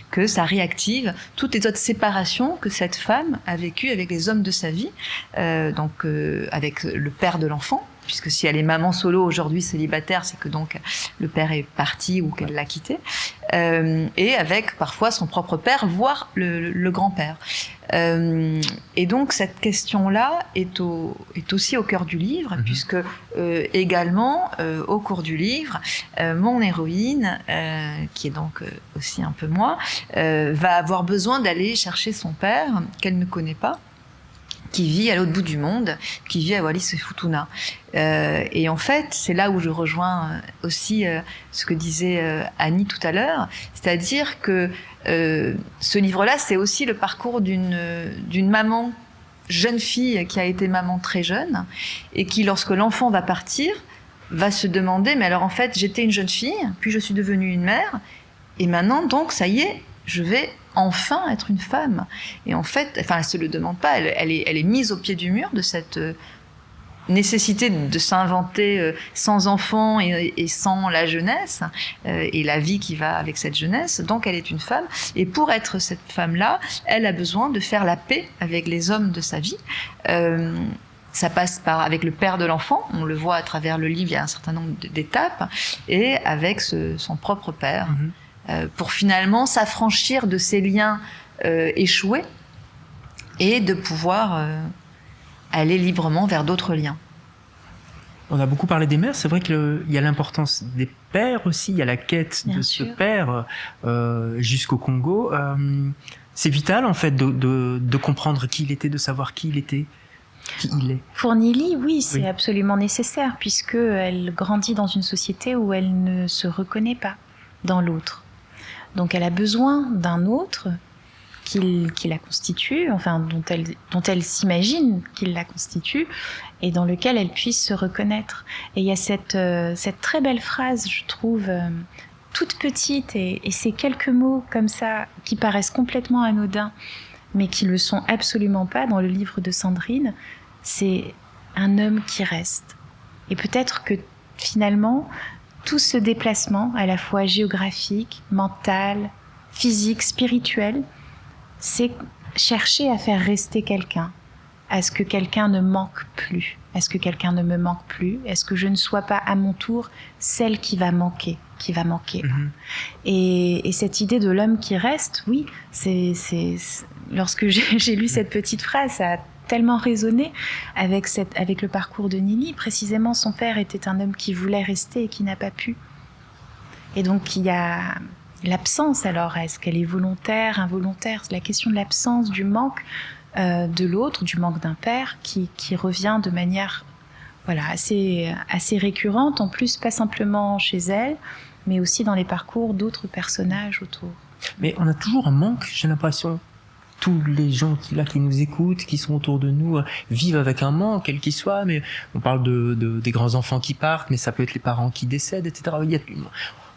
[SPEAKER 2] que ça réactive toutes les autres séparations que cette femme a vécues avec les hommes de sa vie, avec le père de l'enfant, puisque si elle est maman solo aujourd'hui célibataire, c'est que donc le père est parti ou qu'elle l'a quitté, et avec parfois son propre père, voire le grand-père. Et donc cette question-là est aussi au cœur du livre, puisque également au cours du livre, mon héroïne, qui est donc aussi un peu moi, va avoir besoin d'aller chercher son père qu'elle ne connaît pas, qui vit à l'autre bout du monde, qui vit à Wallis-et-Futuna. Et en fait, c'est là où je rejoins aussi ce que disait Annie tout à l'heure, c'est-à-dire que ce livre-là, c'est aussi le parcours d'une maman, jeune fille qui a été maman très jeune, et qui, lorsque l'enfant va partir, va se demander, mais alors en fait, j'étais une jeune fille, puis je suis devenue une mère, et maintenant, donc, ça y est, je vais enfin être une femme. Et en fait, elle se le demande pas, elle est mise au pied du mur de cette nécessité de s'inventer sans enfant et sans la jeunesse, et la vie qui va avec cette jeunesse. Donc elle est une femme, et pour être cette femme-là, elle a besoin de faire la paix avec les hommes de sa vie. Ça passe avec le père de l'enfant, on le voit à travers le livre, il y a un certain nombre d'étapes, et avec son propre père. Pour finalement s'affranchir de ces liens échoués et de pouvoir aller librement vers d'autres liens.
[SPEAKER 1] On a beaucoup parlé des mères, c'est vrai qu'il y a l'importance des pères aussi, il y a la quête de ce père jusqu'au Congo. C'est vital en fait de comprendre qui il était, de savoir qui il était. Qui il est.
[SPEAKER 3] Pour Nili, oui, c'est absolument nécessaire, puisqu'elle grandit dans une société où elle ne se reconnaît pas dans l'autre. Donc elle a besoin d'un autre qui la constitue, enfin dont elle s'imagine qu'il la constitue, et dans lequel elle puisse se reconnaître. Et il y a cette très belle phrase, je trouve, toute petite, et ces quelques mots comme ça, qui paraissent complètement anodins, mais qui le sont absolument pas dans le livre de Sandrine, c'est un homme qui reste. Et peut-être que finalement, tout ce déplacement, à la fois géographique, mental, physique, spirituel, c'est chercher à faire rester quelqu'un, à ce que quelqu'un ne manque plus, à ce que quelqu'un ne me manque plus, à ce que je ne sois pas à mon tour celle qui va manquer. Et cette idée de l'homme qui reste, oui, lorsque j'ai lu cette petite phrase, ça a tellement résonné avec le parcours de Nili. Précisément, son père était un homme qui voulait rester et qui n'a pas pu. Et donc, il y a l'absence. Alors, est-ce qu'elle est volontaire, involontaire? C'est la question de l'absence, du manque de l'autre, du manque d'un père qui revient de manière assez récurrente, en plus, pas simplement chez elle, mais aussi dans les parcours d'autres personnages autour.
[SPEAKER 1] Mais on a toujours un manque, j'ai l'impression. Tous les gens qui nous écoutent, qui sont autour de nous, vivent avec un manque, quel qu'il soit. Mais on parle des grands-enfants qui partent, mais ça peut être les parents qui décèdent, etc.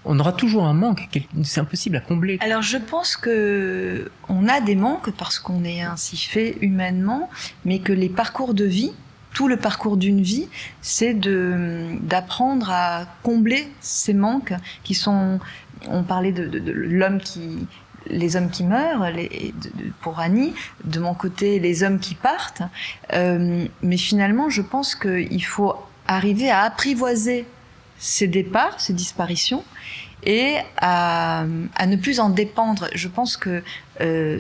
[SPEAKER 1] On aura toujours un manque, c'est impossible à combler.
[SPEAKER 2] Alors je pense que on a des manques parce qu'on est ainsi fait humainement, mais que les parcours de vie, tout le parcours d'une vie, c'est d'apprendre à combler ces manques qui sont... On parlait de l'homme les hommes qui meurent, pour Annie, de mon côté, les hommes qui partent. Mais finalement, je pense qu'il faut arriver à apprivoiser ces départs, ces disparitions, et à ne plus en dépendre. Je pense que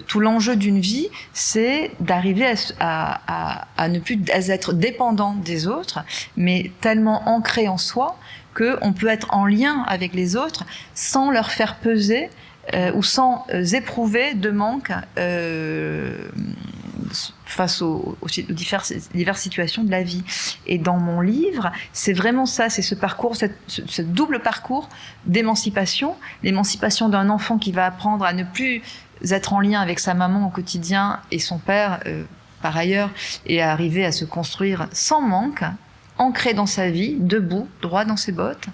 [SPEAKER 2] tout l'enjeu d'une vie, c'est d'arriver à ne plus être dépendant des autres, mais tellement ancré en soi qu'on peut être en lien avec les autres sans leur faire peser ou sans éprouver de manque face aux diverses situations de la vie. Et dans mon livre, c'est vraiment ça, c'est ce parcours, ce double parcours d'émancipation, l'émancipation d'un enfant qui va apprendre à ne plus être en lien avec sa maman au quotidien et son père par ailleurs, et à arriver à se construire sans manque, ancré dans sa vie, debout, droit dans ses bottes,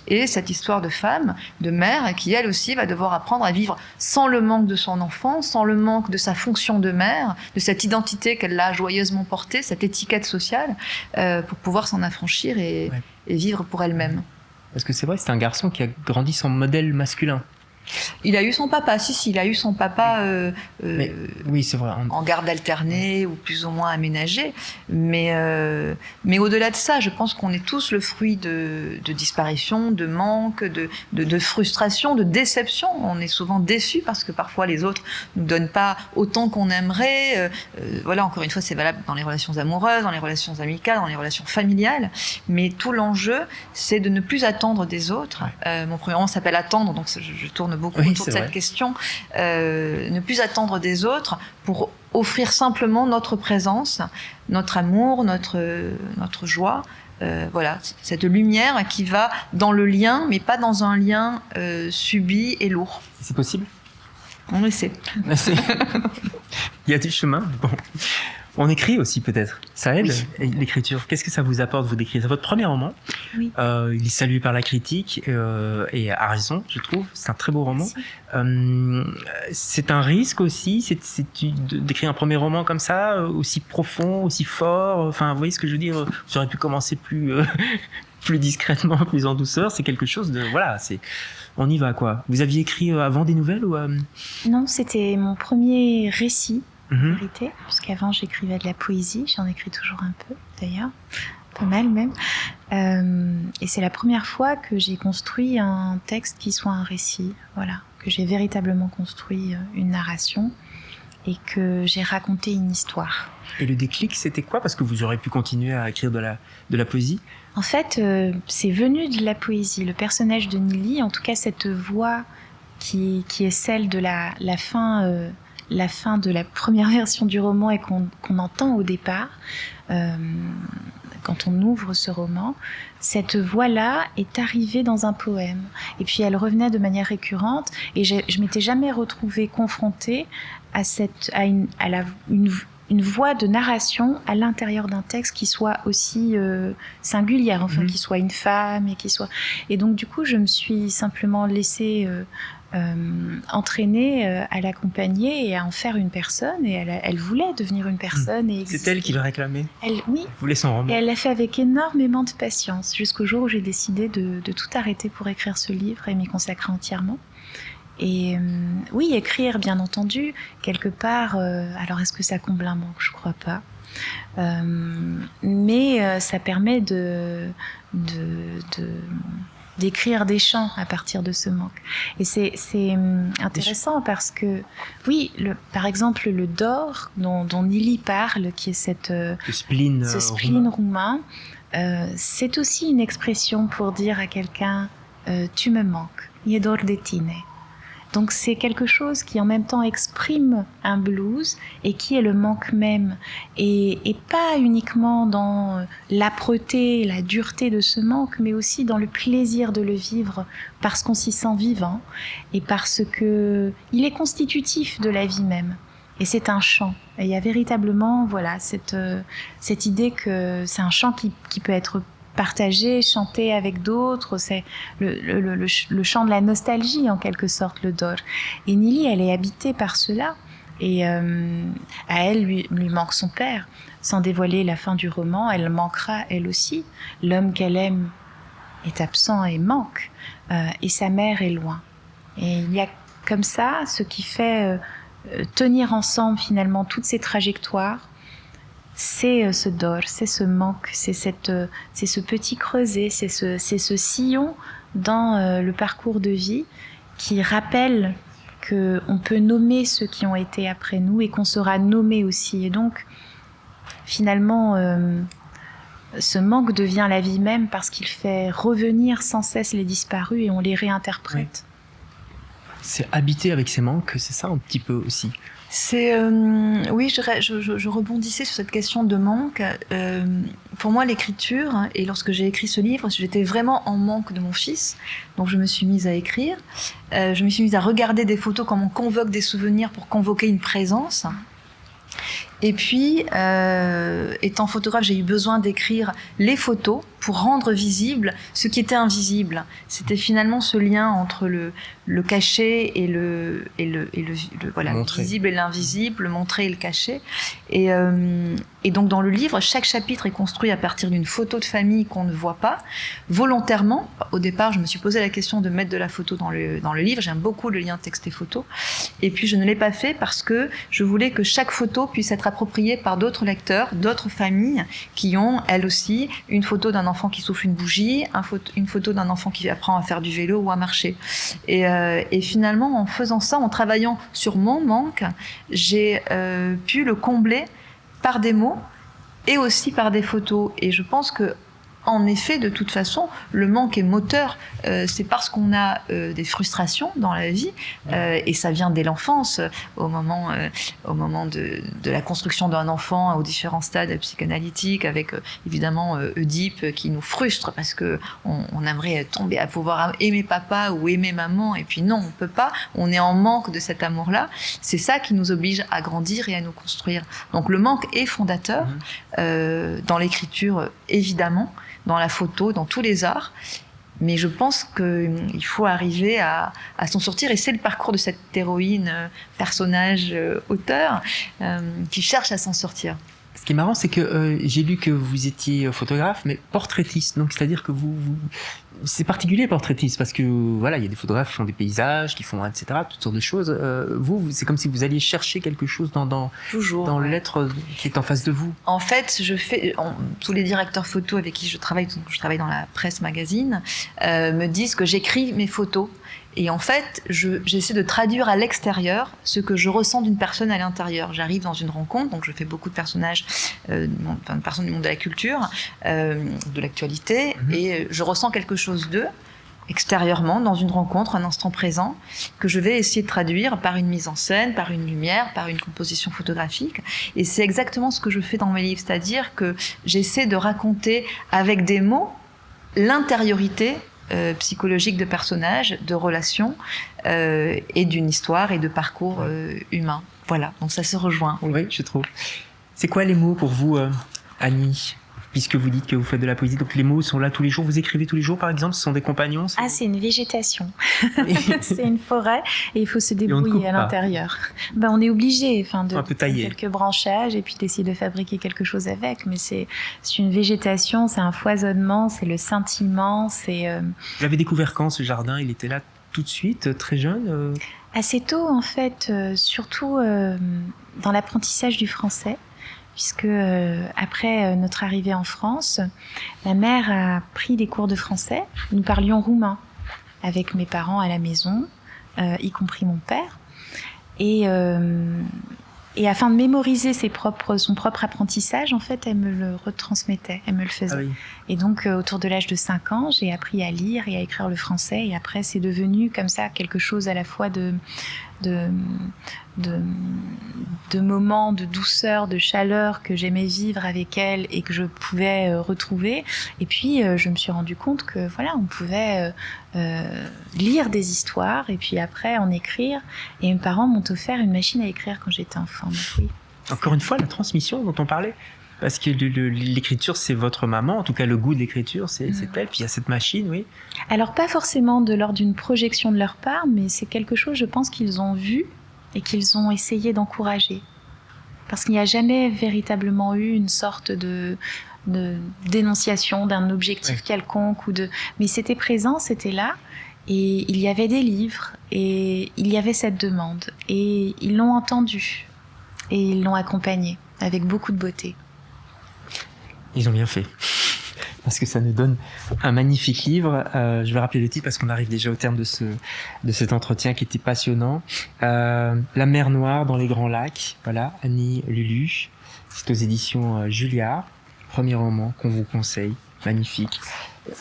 [SPEAKER 2] et cette histoire de femme, de mère, qui elle aussi va devoir apprendre à vivre sans le manque de son enfant, sans le manque de sa fonction de mère, de cette identité qu'elle a joyeusement portée, cette étiquette sociale, pour pouvoir s'en affranchir et vivre pour elle-même.
[SPEAKER 1] Parce que c'est vrai, c'est un garçon qui a grandi sans modèle masculin.
[SPEAKER 2] Il a eu son papa, il a eu son papa
[SPEAKER 1] oui, c'est vrai.
[SPEAKER 2] En garde alternée ou plus ou moins aménagée. Mais au-delà de ça, je pense qu'on est tous le fruit de disparition, de manque, de frustration, de déception. On est souvent déçus parce que parfois les autres ne nous donnent pas autant qu'on aimerait. Voilà, encore une fois, c'est valable dans les relations amoureuses, dans les relations amicales, dans les relations familiales. Mais tout l'enjeu, c'est de ne plus attendre des autres. Mon premier roman s'appelle Attendre, donc je tourne beaucoup autour de cette question. Ne plus attendre des autres pour offrir simplement notre présence, notre amour, notre joie. Voilà, cette lumière qui va dans le lien, mais pas dans un lien subi et lourd.
[SPEAKER 1] C'est possible ?
[SPEAKER 2] On essaie.
[SPEAKER 1] Il y a du chemin. Bon. On écrit aussi peut-être. Ça aide l'écriture. Qu'est-ce que ça vous apporte vous d'écrire ? C'est votre premier roman.
[SPEAKER 3] Oui.
[SPEAKER 1] Il est salué par la critique et à raison, je trouve. C'est un très beau roman. C'est un risque aussi, d'écrire un premier roman comme ça, aussi profond, aussi fort. Enfin, vous voyez ce que je veux dire ? Vous auriez pu commencer plus discrètement, plus en douceur. C'est quelque chose de on y va quoi. Vous aviez écrit avant des nouvelles ou
[SPEAKER 3] Non, c'était mon premier récit. Vérité, puisqu'avant j'écrivais de la poésie, j'en écris toujours un peu d'ailleurs, pas mal même, et c'est la première fois que j'ai construit un texte qui soit un récit, voilà, que j'ai véritablement construit une narration et que j'ai raconté une histoire.
[SPEAKER 1] Et le déclic, c'était quoi ? Parce que vous auriez pu continuer à écrire de la poésie.
[SPEAKER 3] En fait, c'est venu de la poésie. Le personnage de Nili, en tout cas cette voix qui est celle de la fin de la première version du roman et qu'on entend au départ, quand on ouvre ce roman, cette voix-là est arrivée dans un poème. Et puis elle revenait de manière récurrente et je m'étais jamais retrouvée confrontée à une voix de narration à l'intérieur d'un texte qui soit aussi singulière, enfin qui soit une femme et donc du coup je me suis simplement laissée entraînée à l'accompagner et à en faire une personne, et elle voulait devenir une personne et exister.
[SPEAKER 1] C'est elle qui le réclamait.
[SPEAKER 3] Oui.
[SPEAKER 1] Elle voulait son roman.
[SPEAKER 3] Et elle l'a fait avec énormément de patience jusqu'au jour où j'ai décidé de tout arrêter pour écrire ce livre et m'y consacrer entièrement. Et oui, écrire, bien entendu, quelque part, alors est-ce que ça comble un manque ? Je crois pas. Mais ça permet d'écrire des chants à partir de ce manque. Et c'est intéressant parce que, oui, par exemple, le dor dont Nili parle, qui est ce spleen roumain, c'est aussi une expression pour dire à quelqu'un tu me manques, je dor de tine. Donc c'est quelque chose qui en même temps exprime un blues et qui est le manque même, et pas uniquement dans l'âpreté, la dureté de ce manque, mais aussi dans le plaisir de le vivre parce qu'on s'y sent vivant et parce que il est constitutif de la vie même. Et c'est un chant. Et il y a véritablement cette idée que c'est un chant qui peut être partager, chanter avec d'autres, c'est le chant de la nostalgie en quelque sorte, le dor. Et Nili, elle est habitée par cela, et à elle lui manque son père. Sans dévoiler la fin du roman, elle manquera elle aussi. L'homme qu'elle aime est absent et manque, et sa mère est loin. Et il y a comme ça ce qui fait tenir ensemble finalement toutes ces trajectoires. C'est ce dor, c'est ce manque, c'est ce petit creuset, c'est ce sillon dans le parcours de vie qui rappelle qu'on peut nommer ceux qui ont été après nous et qu'on sera nommé aussi. Et donc, finalement, ce manque devient la vie même parce qu'il fait revenir sans cesse les disparus et on les réinterprète.
[SPEAKER 1] C'est habiter avec ces manques, c'est ça un petit peu aussi.
[SPEAKER 2] Oui, je rebondissais sur cette question de manque. Pour moi, l'écriture, et lorsque j'ai écrit ce livre, j'étais vraiment en manque de mon fils, donc je me suis mise à écrire. Je me suis mise à regarder des photos comme on convoque des souvenirs pour convoquer une présence. Et puis, étant photographe, j'ai eu besoin d'écrire les photos pour rendre visible ce qui était invisible. C'était finalement ce lien entre le caché et le voilà, le visible et l'invisible, le montré et le caché. Et donc dans le livre, chaque chapitre est construit à partir d'une photo de famille qu'on ne voit pas, volontairement. Au départ, je me suis posé la question de mettre de la photo dans le livre. J'aime beaucoup le lien texte et photo. Et puis je ne l'ai pas fait parce que je voulais que chaque photo puisse être appropriée par d'autres lecteurs, d'autres familles qui ont, elles aussi, une photo d'un enfant qui souffle une bougie, une photo d'un enfant qui apprend à faire du vélo ou à marcher. Et finalement, en faisant ça, en travaillant sur mon manque, j'ai pu le combler par des mots et aussi par des photos. Et je pense que, en effet, de toute façon, le manque est moteur. C'est parce qu'on a des frustrations dans la vie, et ça vient dès l'enfance, au moment de la construction d'un enfant, aux différents stades psychanalytiques, avec évidemment Oedipe qui nous frustre parce que on aimerait tomber à pouvoir aimer papa ou aimer maman, et puis non, on peut pas. On est en manque de cet amour-là. C'est ça qui nous oblige à grandir et à nous construire. Donc le manque est fondateur dans l'écriture, évidemment, dans la photo, dans tous les arts. Mais je pense qu'il faut arriver à s'en sortir. Et c'est le parcours de cette héroïne, personnage, auteur, qui cherche à s'en sortir.
[SPEAKER 1] Ce qui est marrant, c'est que j'ai lu que vous étiez photographe, mais portraitiste. Donc, c'est-à-dire que c'est particulier, portraitiste, parce que voilà, il y a des photographes qui font des paysages, qui font etc., toutes sortes de choses. Vous, c'est comme si vous alliez chercher quelque chose dans l'être qui est en face de vous.
[SPEAKER 2] En fait, tous les directeurs photos avec qui je travaille dans la presse magazine, me disent que j'écris mes photos. Et en fait, j'essaie de traduire à l'extérieur ce que je ressens d'une personne à l'intérieur. J'arrive dans une rencontre, donc je fais beaucoup de personnages, de personnes du monde de la culture, de l'actualité, et je ressens quelque chose d'eux, extérieurement, dans une rencontre, un instant présent, que je vais essayer de traduire par une mise en scène, par une lumière, par une composition photographique. Et c'est exactement ce que je fais dans mes livres, c'est-à-dire que j'essaie de raconter avec des mots l'intériorité psychologique de personnages, de relations, et d'une histoire et de parcours humain. Voilà, donc ça se rejoint.
[SPEAKER 1] Oui, je trouve. C'est quoi les mots pour vous, Annie ? Puisque vous dites que vous faites de la poésie, donc les mots sont là tous les jours. Vous écrivez tous les jours, par exemple, ce sont des compagnons?
[SPEAKER 3] C'est une végétation. C'est une forêt et il faut se débrouiller à l'intérieur. On est obligé, de
[SPEAKER 1] un peu tailler
[SPEAKER 3] quelques branchages et puis d'essayer de fabriquer quelque chose avec. Mais c'est une végétation, c'est un foisonnement, c'est le scintillement.
[SPEAKER 1] Vous l'avez découvert quand, ce jardin? Il était là tout de suite, très jeune?
[SPEAKER 3] Assez tôt, en fait, surtout dans l'apprentissage du français. Puisque après notre arrivée en France, ma mère a pris des cours de français. Nous parlions roumain avec mes parents à la maison, y compris mon père. Et afin de mémoriser son propre apprentissage, en fait, elle me le retransmettait, elle me le faisait. Ah oui. Et donc, autour de l'âge de 5 ans, j'ai appris à lire et à écrire le français. Et après, c'est devenu comme ça quelque chose à la fois de moments de douceur, de chaleur que j'aimais vivre avec elle et que je pouvais retrouver. Et puis, je me suis rendu compte que voilà, on pouvait lire des histoires et puis après en écrire. Et mes parents m'ont offert une machine à écrire quand j'étais enfant. Donc, oui.
[SPEAKER 1] Encore une fois, la transmission dont on parlait. Parce que l'écriture, c'est votre maman, en tout cas le goût de l'écriture, c'est elle, puis il y a cette machine, oui.
[SPEAKER 3] Alors pas forcément lors d'une projection de leur part, mais c'est quelque chose, je pense, qu'ils ont vu et qu'ils ont essayé d'encourager. Parce qu'il n'y a jamais véritablement eu une sorte de dénonciation d'un objectif quelconque, mais c'était présent, c'était là, et il y avait des livres, et il y avait cette demande, et ils l'ont entendu, et ils l'ont accompagné avec beaucoup de beauté.
[SPEAKER 1] Ils ont bien fait, parce que ça nous donne un magnifique livre. Je vais rappeler le titre parce qu'on arrive déjà au terme de cet entretien qui était passionnant. La mer Noire dans les Grands Lacs, voilà, Annie Lulu. C'est aux éditions Julliard. premier roman qu'on vous conseille, magnifique.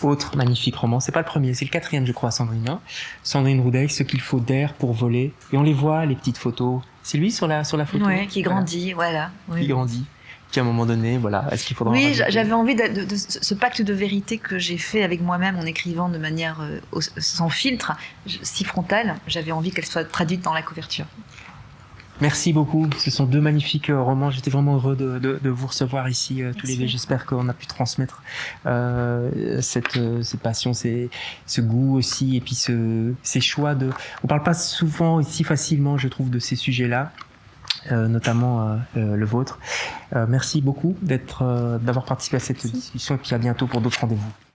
[SPEAKER 1] Autre magnifique roman, c'est pas le premier, c'est le 4e, je crois, Sandrine. Hein. Sandrine Roudeil, Ce qu'il faut d'air pour voler. Et on les voit, les petites photos. C'est lui sur la photo.
[SPEAKER 2] Oui, qui grandit, voilà. Oui.
[SPEAKER 1] Qui grandit. Qui à un moment donné, voilà, est-ce qu'il faudra...
[SPEAKER 2] Oui, j'avais envie de ce pacte de vérité que j'ai fait avec moi-même en écrivant de manière sans filtre, si frontale, j'avais envie qu'elle soit traduite dans la couverture.
[SPEAKER 1] Merci beaucoup, ce sont 2 magnifiques romans, j'étais vraiment heureux de vous recevoir ici tous les deux, j'espère qu'on a pu transmettre cette passion, ce goût aussi, et puis ces choix de... On parle pas souvent et si facilement, je trouve, de ces sujets-là, notamment le vôtre. Merci beaucoup d'avoir participé à cette discussion, et puis à bientôt pour d'autres rendez-vous.